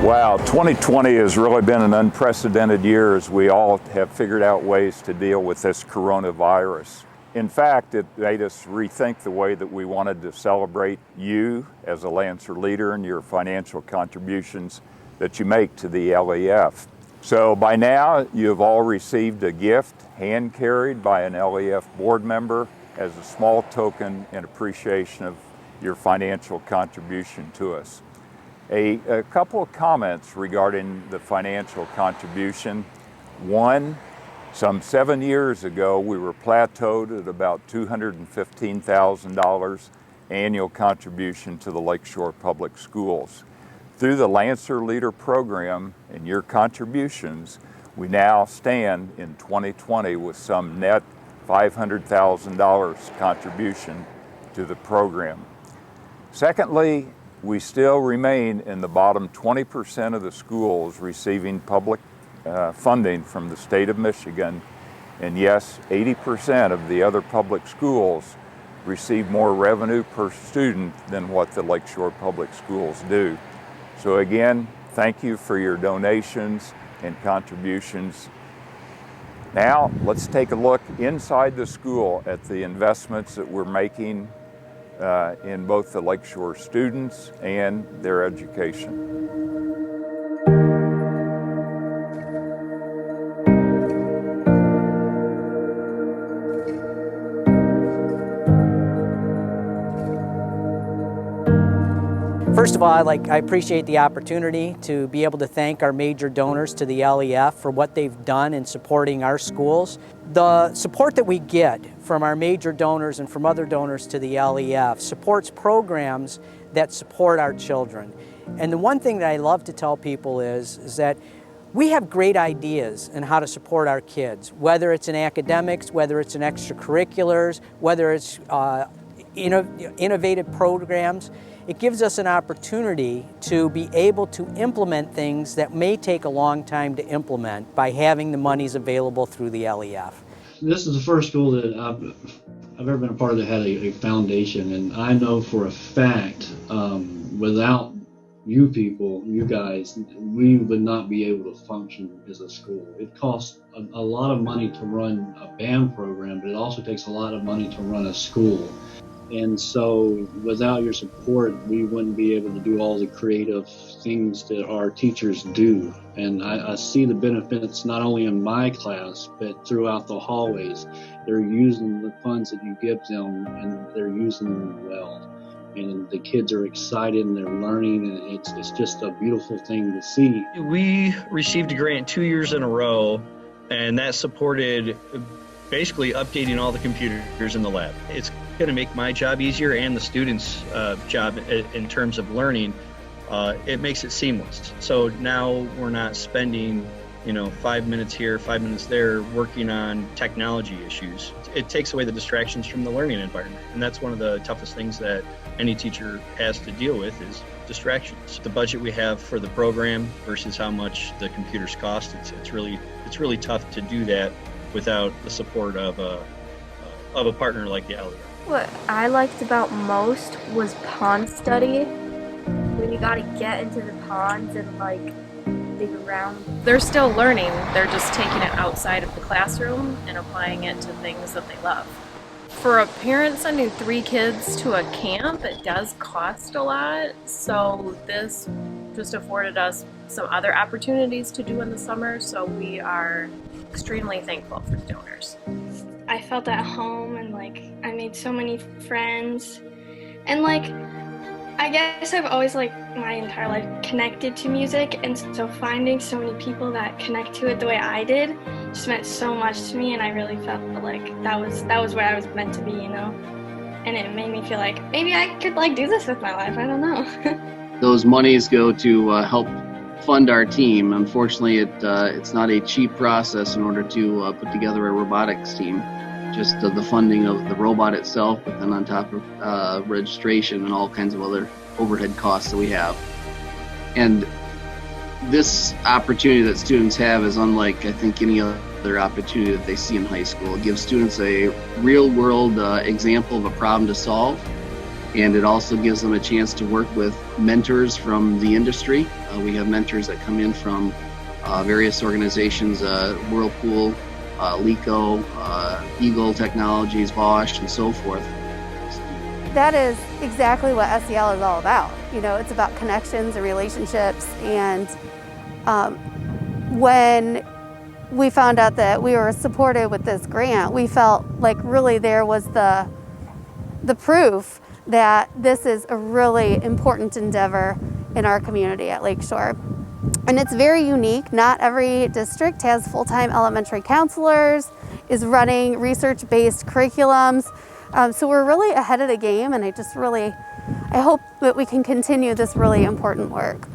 Wow, 2020 has really been an unprecedented year as we all have figured out ways to deal with this coronavirus. In fact, it made us rethink the way that we wanted to celebrate you as a Lancer leader and your financial contributions that you make to the LEF. So by now, you have all received a gift hand-carried by an LEF board member as a small token in appreciation of your financial contribution to us. A couple of comments regarding the financial contribution. One, some 7 years ago, we were plateaued at about $215,000 annual contribution to the Lakeshore Public Schools. Through the Lancer Leader Program and your contributions, we now stand in 2020 with some net $500,000 contribution to the program. Secondly, we still remain in the bottom 20% of the schools receiving public funding from the state of Michigan. And yes, 80% of the other public schools receive more revenue per student than what the Lakeshore Public Schools do. So again, thank you for your donations and contributions. Now, let's take a look inside the school at the investments that we're making in both the Lakeshore students and their education. First of all, I appreciate the opportunity to be able to thank our major donors to the LEF for what they've done in supporting our schools. The support that we get from our major donors and from other donors to the LEF supports programs that support our children. And the one thing that I love to tell people is that we have great ideas on how to support our kids, whether it's in academics, whether it's in extracurriculars, whether it's innovative programs. It gives us an opportunity to be able to implement things that may take a long time to implement by having the monies available through the LEF. This is the first school that I've ever been a part of that had a foundation, and I know for a fact without you people, you guys, we would not be able to function as a school. It costs a lot of money to run a band program, but it also takes a lot of money to run a school. And so without your support, we wouldn't be able to do all the creative things that our teachers do. And I see the benefits not only in my class, but throughout the hallways. They're using the funds that you give them, and they're using them well. And the kids are excited and they're learning, and it's just a beautiful thing to see. We received a grant 2 years in a row, and that supported basically updating all the computers in the lab. It's going to make my job easier and the students' job in terms of learning. It makes it seamless. So now we're not spending 5 minutes here, 5 minutes there working on technology issues. It takes away the distractions from the learning environment. And that's one of the toughest things that any teacher has to deal with is distractions. The budget we have for the program versus how much the computers cost, it's really tough to do that without the support of a partner like the LEF. What I liked about most was pond study. When you gotta get into the ponds and dig around. They're still learning, they're just taking it outside of the classroom and applying it to things that they love. For a parent sending 3 kids to a camp, it does cost a lot, so this just afforded us some other opportunities to do in the summer, so we are extremely thankful for the donors. I felt at home and I made so many friends, and I guess I've always my entire life connected to music, and so finding so many people that connect to it the way I did just meant so much to me, and I really felt like that was where I was meant to be, and it made me feel like maybe I could do this with my life. I don't know. Those monies go to help fund our team. Unfortunately, it's not a cheap process in order to put together a robotics team. Just the funding of the robot itself, but then on top of registration and all kinds of other overhead costs that we have. And this opportunity that students have is unlike, I think, any other opportunity that they see in high school. It gives students a real-world example of a problem to solve, And it also gives them a chance to work with mentors from the industry. We have mentors that come in from various organizations, Whirlpool, LECO, Eagle Technologies, Bosch, and so forth. That is exactly what SEL is all about. You know, it's about connections and relationships. And when we found out that we were supported with this grant, we felt like really there was the proof that this is a really important endeavor in our community at Lakeshore. And it's very unique. Not every district has full-time elementary counselors, is running research-based curriculums. So we're really ahead of the game, and I hope that we can continue this really important work.